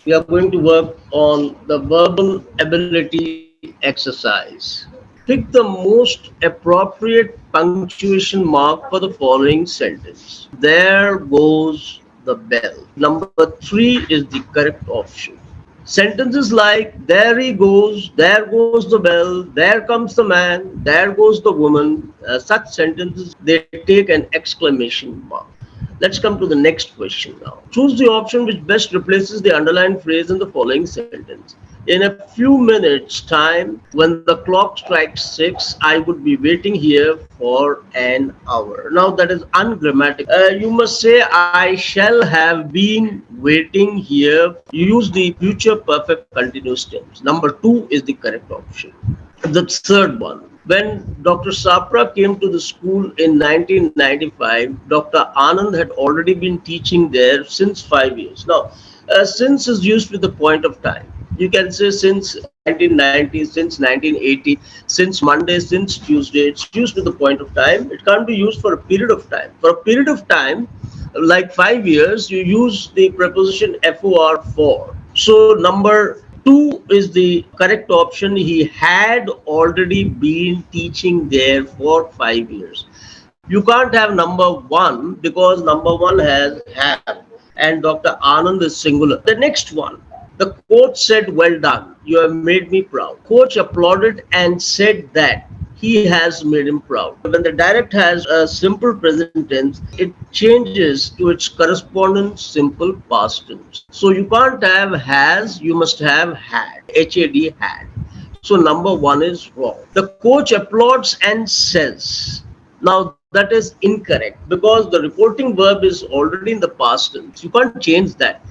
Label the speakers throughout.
Speaker 1: We are going to work on the verbal ability exercise. Pick the most appropriate punctuation mark for the following sentence. There goes the bell. Number three is the correct option. Sentences like there he goes, there goes the bell, there comes the man, there goes the woman, such sentences, they take an exclamation mark. Let's come to the next question now. Choose the option which best replaces the underlined phrase in the following sentence. In a few minutes' time, when the clock strikes 6, I would be waiting here for an hour. Now that is ungrammatical. You must say, I shall have been waiting here. You use the future perfect continuous tense. Number two is the correct option. The third one. When Dr. Sapra came to the school in 1995, Dr. Anand had already been teaching there since 5 years. Now, since is used with the point of time. You can say since 1990, since 1980, since Monday, since Tuesday. It's used with the point of time. It can't be used for a period of time. For a period of time, like 5 years, you use the preposition for for. So, number two is the correct option. He had already been teaching there for 5 years. You can't have number one because number one has have and Dr. Anand is singular. The next one. The coach said, well done, you have made me proud. Coach applauded and said that he has made him proud. When the direct has a simple present tense, it changes to its corresponding simple past tense. So you can't have has, you must have had. HAD had. So number one is wrong. The coach applauds and says. Now that is incorrect because the reporting verb is already in the past tense. You can't change that.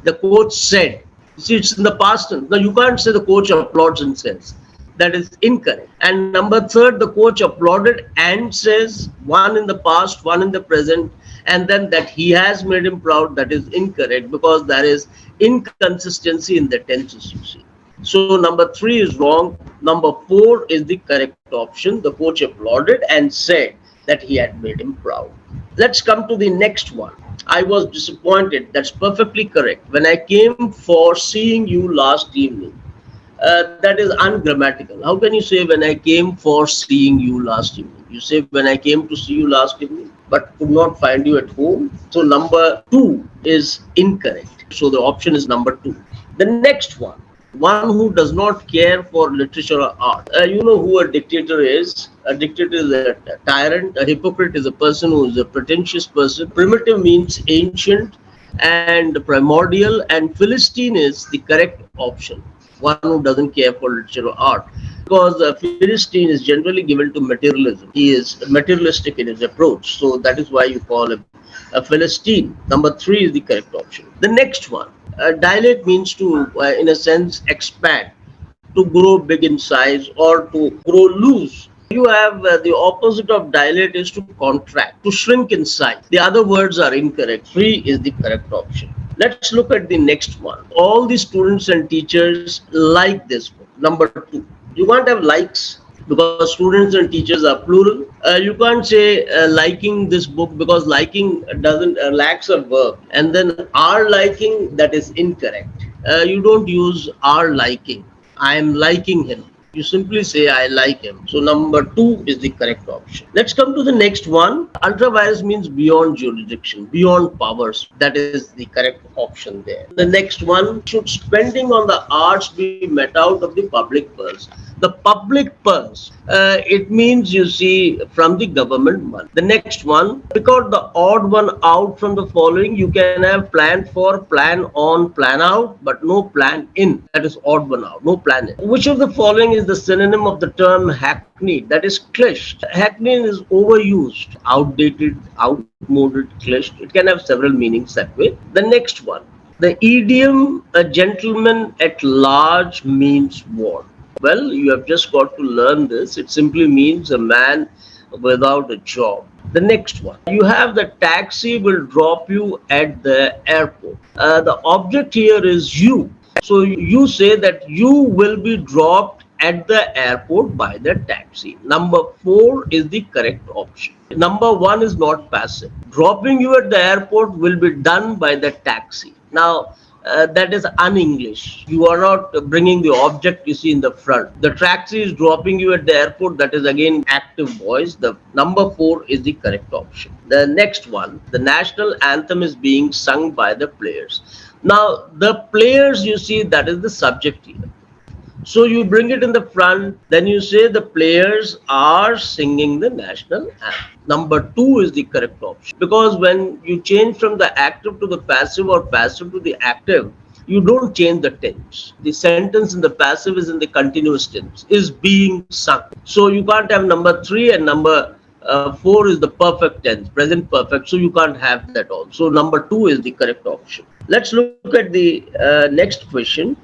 Speaker 1: The coach said. See, it's in the past tense. Now you can't say the coach applauds and says. That is incorrect. And number third, the coach applauded and says, one in the past, one in the present, and then that he has made him proud. That is incorrect because there is inconsistency in the tenses, you see. So number three is wrong. Number four is the correct option. The coach applauded and said that he had made him proud. Let's come to the next one. I was disappointed. That's perfectly correct. When I came for seeing you last evening. That is ungrammatical. How can you say when I came for seeing you last evening? You say when I came to see you last evening, but could not find you at home. So number two is incorrect. So the option is number two. The next one who does not care for literature or art. You know who a dictator is? A dictator is a tyrant. A hypocrite is a person who is a pretentious person. Primitive means ancient and primordial, and Philistine is the correct option. One who doesn't care for literature or art. Because Philistine is generally given to materialism. He is materialistic in his approach. So that is why you call him a Philistine. Number three is the correct option. The next one. Dilate means to, in a sense, expand, to grow big in size or to grow loose. You have the opposite of dilate is to contract, to shrink in size. The other words are incorrect. Three is the correct option. Let's look at the next one. All the students and teachers like this book. Number two. You can't have likes because students and teachers are plural. You can't say liking this book because liking doesn't lacks a verb. And then are liking, that is incorrect. You don't use are liking. I am liking him. You simply say I like him. So number two is the correct option. Let's come to the next one. Ultravirus means beyond jurisdiction, beyond powers. That is the correct option there. The next one, should spending on the arts be met out of the public purse? The public purse, it means, you see, from the government money. The next one, pick out the odd one out from the following. You can have plan for, plan on, plan out, but no plan in. That is odd one out, no plan in. Which of the following is the synonym of the term hackneyed? That is cliched. Hackneyed is overused, outdated, outmoded, cliched. It can have several meanings that way. The next one, the idiom a gentleman at large means what? Well, you have just got to learn this. It simply means a man without a job. The next one, you have the taxi will drop you at the airport. The object here is you. So you say that you will be dropped at the airport by the taxi. Number four is the correct option. Number one is not passive. Dropping you at the airport will be done by the taxi. Now, that is un-English. You are not bringing the object you see in the front. The taxi is dropping you at the airport. That is again active voice. The number 4 is the correct option. The next one, the national anthem is being sung by the players. Now, the players you see, that is the subject here. So you bring it in the front, then you say the players are singing the national anthem. Number 2 is the correct option, because when you change from the active to the passive or passive to the active, you don't change the tense. The sentence in the passive is in the continuous tense, is being sung. So you can't have number 3 and number 4 is the perfect tense, present perfect. So you can't have that all. So number 2 is the correct option. Let's look at the next question.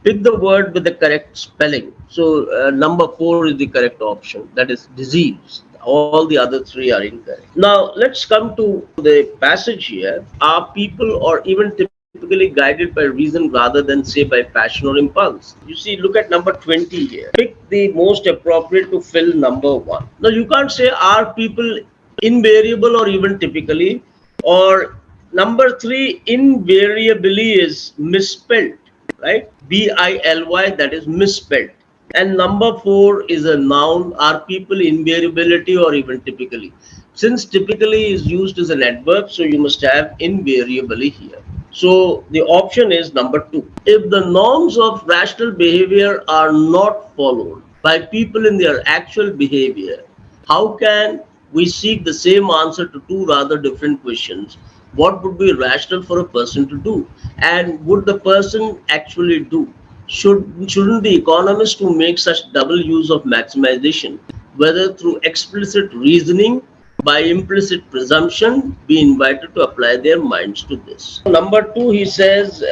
Speaker 1: Pick the word with the correct spelling. So number 4 is the correct option. That is disease. All the other 3 are incorrect. Now let's come to the passage here. Are people or even typically guided by reason rather than say by passion or impulse? You see, look at number 20 here. Pick the most appropriate to fill number 1. Now you can't say are people invariable or even typically, or number 3 invariably is misspelled, right? BILY, that is misspelled. And number 4 is a noun. Are people invariability or even typically? Since typically is used as an adverb, so you must have invariably here. So the option is number 2. If the norms of rational behavior are not followed by people in their actual behavior, how can we seek the same answer to two rather different questions? What would be rational for a person to do? And would the person actually do? Shouldn't the economists who make such double use of maximization, whether through explicit reasoning, by implicit presumption, be invited to apply their minds to this? Number 2, he says,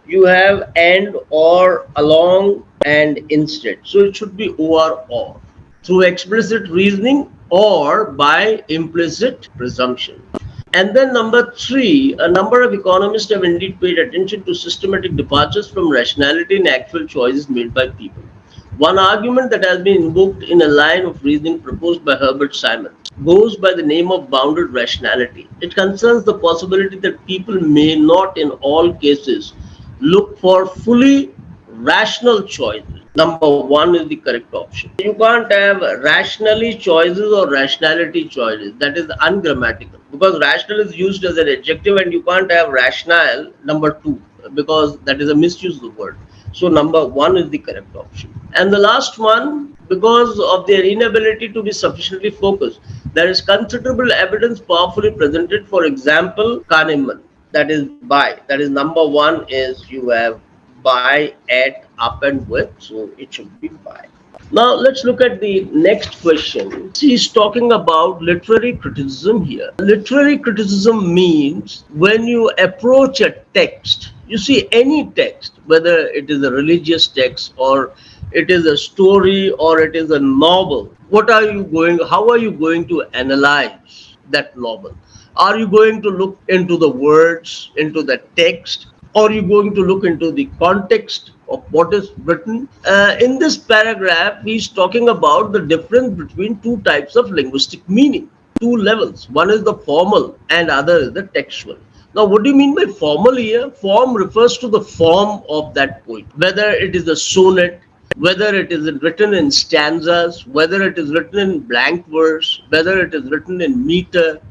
Speaker 1: you have and, or, along, and instead. So it should be or, through explicit reasoning or by implicit presumption. And then number 3, a number of economists have indeed paid attention to systematic departures from rationality in actual choices made by people. One argument that has been invoked in a line of reasoning proposed by Herbert Simon goes by the name of bounded rationality. It concerns the possibility that people may not in all cases look for fully rational choices. Number 1 is the correct option. You can't have rationally choices or rationality choices. That is ungrammatical, because rational is used as an adjective and you can't have rational number 2, because that is a misuse of the word. So number 1 is the correct option. And the last one, because of their inability to be sufficiently focused, there is considerable evidence powerfully presented. For example, Kahneman, that is by. That is number 1 is you have by, at, up and with. So it should be by. Now let's look at the next question. He's talking about literary criticism here. Literary criticism means when you approach a text, you see any text, whether it is a religious text or it is a story or it is a novel, how are you going to analyze that novel? Are you going to look into the words, into the text? Or are you going to look into the context of what is written? In this paragraph, he's talking about the difference between two types of linguistic meaning, two levels. One is the formal and other is the textual. Now, what do you mean by formal here? Form refers to the form of that poem, whether it is a sonnet, whether it is written in stanzas, whether it is written in blank verse, whether it is written in meter,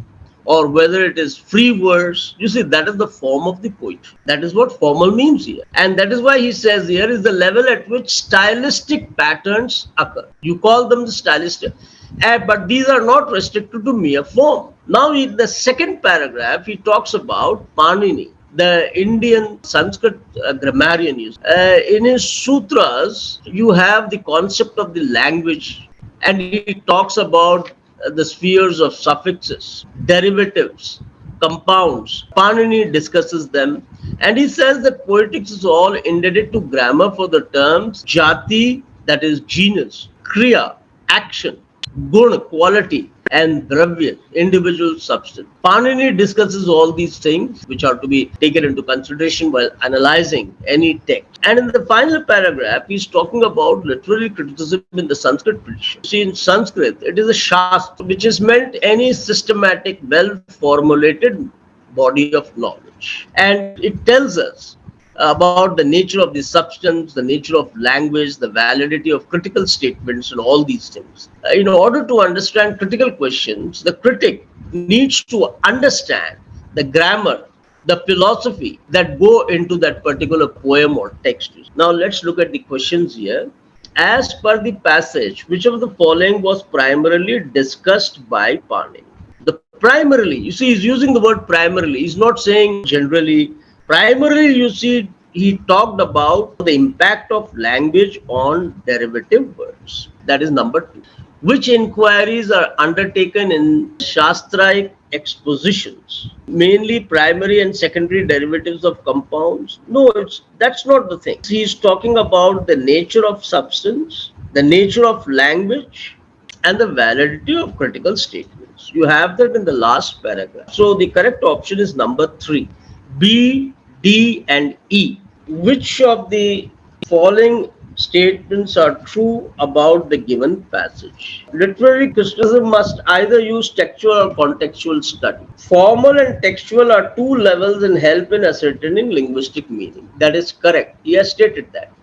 Speaker 1: or whether it is free verse. You see, that is the form of the poetry. That is what formal means here. And that is why he says here is the level at which stylistic patterns occur. You call them the stylistic. But these are not restricted to mere form. Now, in the second paragraph, he talks about Panini, the Indian Sanskrit grammarian. In his sutras, you have the concept of the language, and he talks about the spheres of suffixes, derivatives, compounds. Panini discusses them, and he says that poetics is all indebted to grammar for the terms jati, that is genus, kriya, action, gun, quality, and dravya, individual substance. Panini discusses all these things which are to be taken into consideration while analyzing any text. And in the final paragraph, he's talking about literary criticism in the Sanskrit tradition. See, in Sanskrit, it is a shastra, which is meant any systematic, well-formulated body of knowledge. And it tells us about the nature of the substance, the nature of language, the validity of critical statements, and all these things. In order to understand critical questions, the critic needs to understand the grammar, the philosophy that go into that particular poem or text. Now let's look at the questions here. As per the passage, which of the following was primarily discussed by Pani? The primarily, you see, he's using the word primarily. He's not saying generally. Primarily, you see, he talked about the impact of language on derivative words. That is number two. Which inquiries are undertaken in Shastraic expositions? Mainly primary and secondary derivatives of compounds? No, that's not the thing. He's talking about the nature of substance, the nature of language, and the validity of critical statements. You have that in the last paragraph. So the correct option is number three. B, D, and E. Which of the following statements are true about the given passage? Literary criticism must either use textual or contextual study. Formal and textual are two levels in help in ascertaining linguistic meaning. That is correct. He has stated that.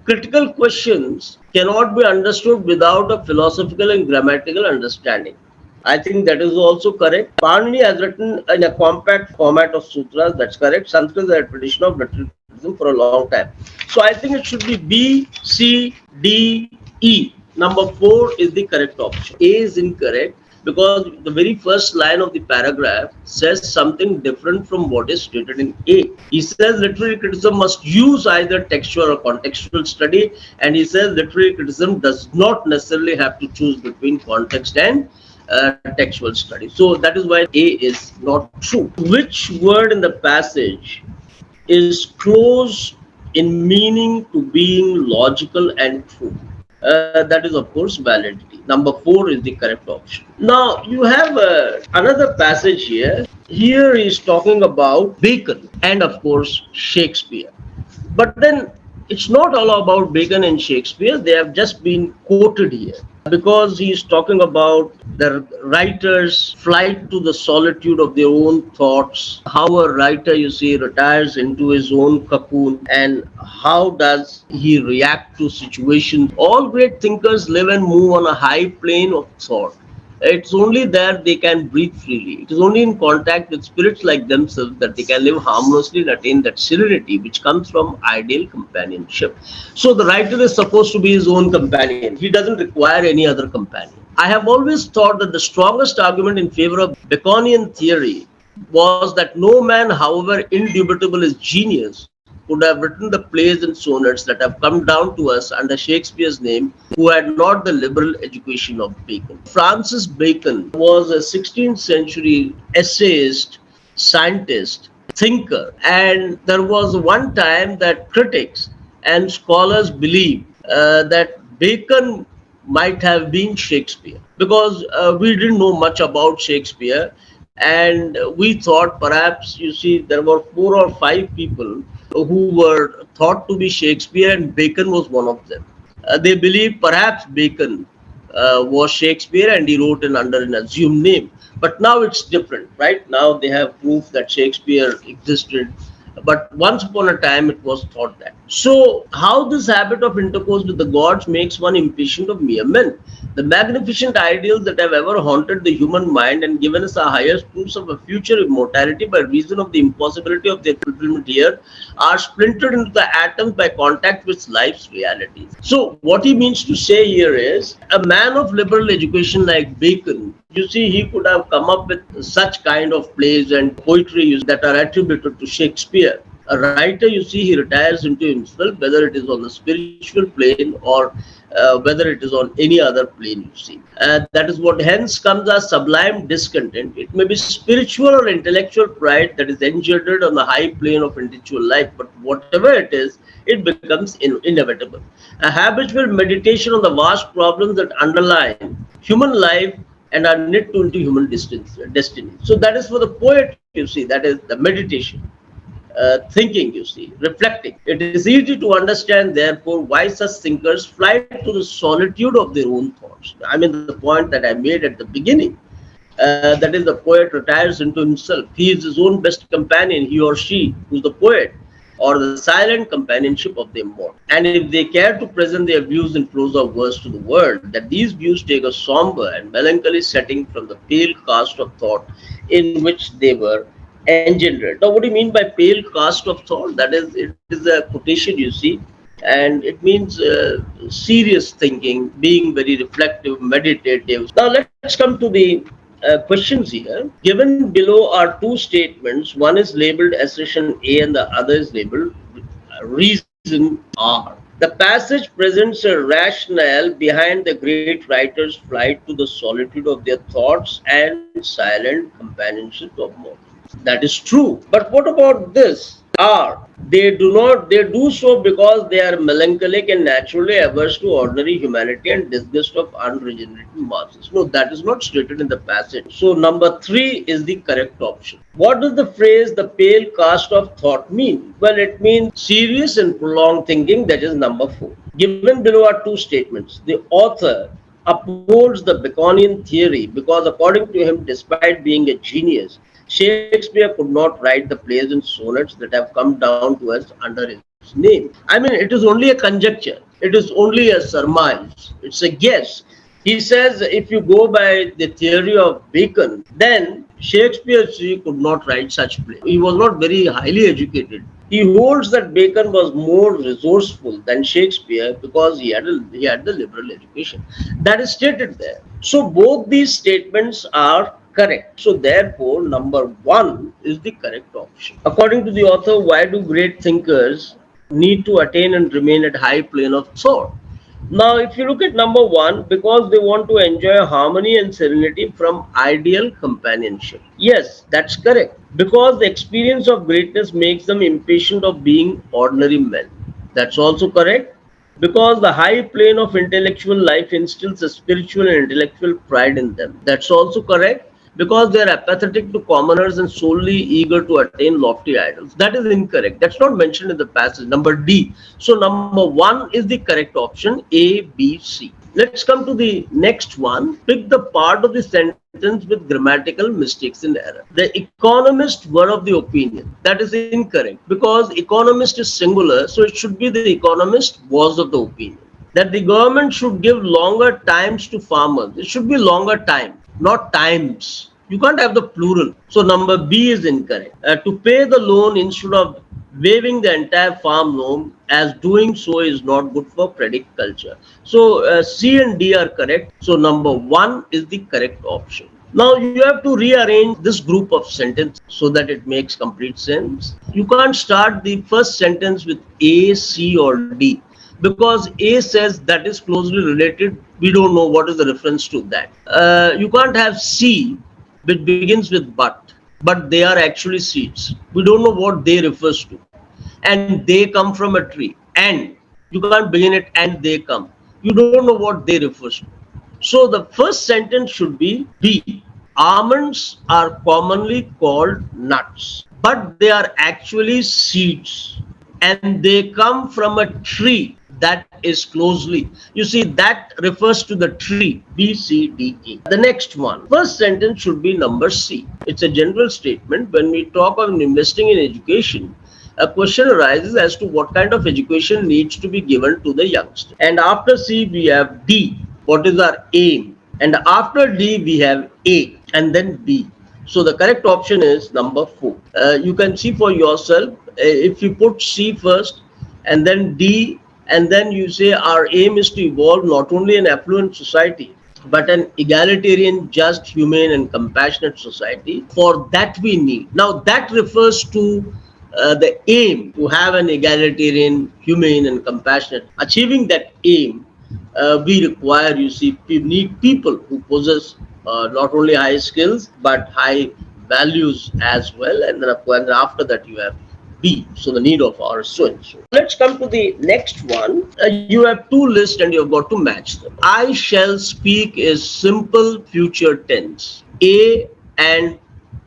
Speaker 1: Critical questions cannot be understood without a philosophical and grammatical understanding. I think that is also correct. Panini has written in a compact format of sutras. That's correct. Sanskrit is a tradition of literary criticism for a long time. So I think it should be B, C, D, E. Number 4 is the correct option. A is incorrect because the very first line of the paragraph says something different from what is stated in A. He says literary criticism must use either textual or contextual study, and he says literary criticism does not necessarily have to choose between context and textual study. So that is why A is not true. Which word in the passage is close in meaning to being logical and true? That is, of course, validity. Number 4 is the correct option. Now, you have another passage here. Here is talking about Bacon and, of course, Shakespeare. But then it's not all about Bacon and Shakespeare. They have just been quoted here because he's talking about the writer's flight to the solitude of their own thoughts, how a writer, you see, retires into his own cocoon, and how does he react to situations. All great thinkers live and move on a high plane of thought. It's only there they can breathe freely. It is only in contact with spirits like themselves that they can live harmlessly and attain that serenity which comes from ideal companionship. So the writer is supposed to be his own companion. He doesn't require any other companion. I have always thought that the strongest argument in favor of Baconian theory was that no man, however indubitable his genius, could have written the plays and sonnets that have come down to us under Shakespeare's name, who had not the liberal education of Bacon. Francis Bacon was a 16th century essayist, scientist, thinker, and there was one time that critics and scholars believed that Bacon might have been Shakespeare because we didn't know much about Shakespeare, and we thought perhaps, you see, there were 4 or 5 people who were thought to be Shakespeare, and Bacon was one of them. They believed perhaps Bacon was Shakespeare and he wrote under an assumed name. But now it's different, right? Now they have proof that Shakespeare existed. But once upon a time, it was thought that. So, how this habit of intercourse with the gods makes one impatient of mere men. The magnificent ideals that have ever haunted the human mind and given us our highest proofs of a future immortality by reason of the impossibility of their fulfillment here are splintered into the atoms by contact with life's realities. So, what he means to say here is a man of liberal education like Bacon, you see, he could have come up with such kind of plays and poetry that are attributed to Shakespeare. A writer, you see, he retires into himself, whether it is on the spiritual plane or whether it is on any other plane, you see. That is what hence comes as sublime discontent. It may be spiritual or intellectual pride that is engendered on the high plane of individual life, but whatever it is, it becomes inevitable. A habitual meditation on the vast problems that underlie human life and are knit into human destiny. So that is for the poet, you see, that is the meditation. Thinking, you see, reflecting. It is easy to understand, therefore, why such thinkers fly to the solitude of their own thoughts. I mean, the point that I made at the beginning, that is, the poet retires into himself. He is his own best companion, he or she, who is the poet. or the silent companionship of the immortal. And if they care to present their views in prose or verse to the world, that these views take a somber and melancholy setting from the pale cast of thought in which they were engendered. Now, what do you mean by pale cast of thought? That is, it is a quotation, you see, and it means serious thinking, being very reflective, meditative. Now, let's come to the questions here. Given below are two statements. One is labeled assertion A and the other is labeled reason R. The passage presents a rationale behind the great writer's flight to the solitude of their thoughts and silent companionship of mortals. That is true. But what about this? R. They do so because they are melancholic and naturally averse to ordinary humanity and disgust of unregenerated masses. No, that is not stated in the passage. So number three is the correct option. What does the phrase the pale cast of thought mean? Well, it means serious and prolonged thinking, that is number four. Given below are two statements. The author upholds the Baconian theory because according to him, despite being a genius, Shakespeare could not write the plays and sonnets that have come down to us under his name. I mean, it is only a conjecture. It is only a surmise. It's a guess. He says if you go by the theory of Bacon, then Shakespeare could not write such plays. He was not very highly educated. He holds that Bacon was more resourceful than Shakespeare because he had the liberal education. That is stated there. So both these statements are correct. So therefore, number one is the correct option. According to the author, why do great thinkers need to attain and remain at high plane of thought? Now, if you look at number one, because they want to enjoy harmony and serenity from ideal companionship. Yes, that's correct. Because the experience of greatness makes them impatient of being ordinary men. That's also correct. Because the high plane of intellectual life instills a spiritual and intellectual pride in them. That's also correct. Because they are apathetic to commoners and solely eager to attain lofty ideals. That is incorrect. That's not mentioned in the passage. Number D. So number one is the correct option, A, B, C. Let's come to the next one. Pick the part of the sentence with grammatical mistakes and error. The economists were of the opinion. That is incorrect because economist is singular, so it should be the economist was of the opinion that the government should give longer times to farmers. It should be longer time, not times. You can't have the plural. So number B is incorrect. To pay the loan instead of waiving the entire farm loan, as doing so is not good for credit culture. So C and D are correct. So number one is the correct option. Now you have to rearrange this group of sentences so that it makes complete sense. You can't start the first sentence with A, C or D because A says that is closely related. We don't know what is the reference to that. You can't have C which begins with but they are actually seeds. We don't know what they refers to. And they come from a tree. And you can't begin it and they come. You don't know what they refers to. So the first sentence should be B. Almonds are commonly called nuts, but they are actually seeds and they come from a tree that is closely. You see, that refers to the tree B, C, D, E. The next one, first sentence should be number C. It's a general statement. When we talk of investing in education, a question arises as to what kind of education needs to be given to the youngster. And after C, we have D. What is our aim? And after D, we have A and then B. So the correct option is number 4. You can see for yourself, if you put C first and then D, and then you say our aim is to evolve not only an affluent society, but an egalitarian, just, humane and compassionate society. For that we need. Now that refers to the aim to have an egalitarian, humane and compassionate. Achieving that aim, we require, you see, we need people who possess not only high skills but high values as well. And then after that you have B. So the need of our so and so. Let's come to the next one. You have two lists and you've got to match them. I shall speak is simple future tense. A and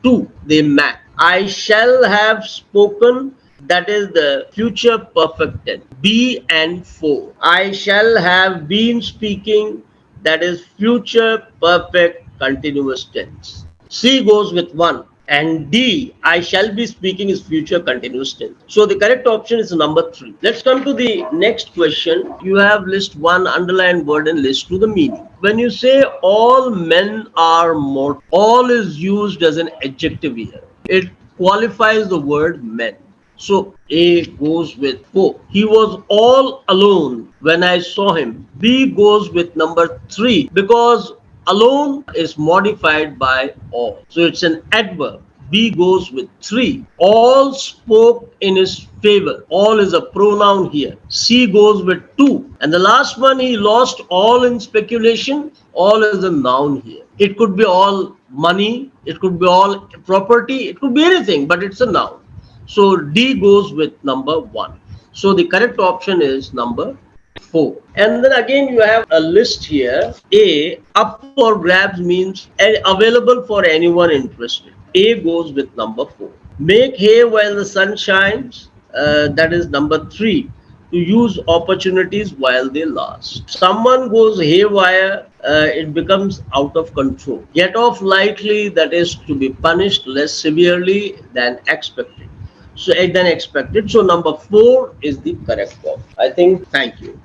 Speaker 1: 2, they match. I shall have spoken, that is the future perfect tense. B and 4. I shall have been speaking, that is future perfect continuous tense. C goes with 1 And D, I shall be speaking is future continuous tense. So the correct option is number 3. Let's come to the next question. You have list 1 underlined word and list 2 the meaning. When you say all men are mortal, all is used as an adjective here. It qualifies the word men. So A goes with 4. He was all alone when I saw him. B goes with number 3 because alone is modified by all. So it's an adverb. B goes with 3. All spoke in his favor. All is a pronoun here. C goes with 2. And the last one, he lost all in speculation. All is a noun here. It could be all money, it could be all property, it could be anything, but it's a noun. So D goes with number 1. So the correct option is number 4. And then again you have a list here. A, up for grabs means available for anyone interested. A goes with number 4. Make hay while the sun shines. That is number 3. To use opportunities while they last. Someone goes haywire, it becomes out of control. Get off lightly, that is to be punished less severely than expected. So number 4 is the correct one. I think. Thank you.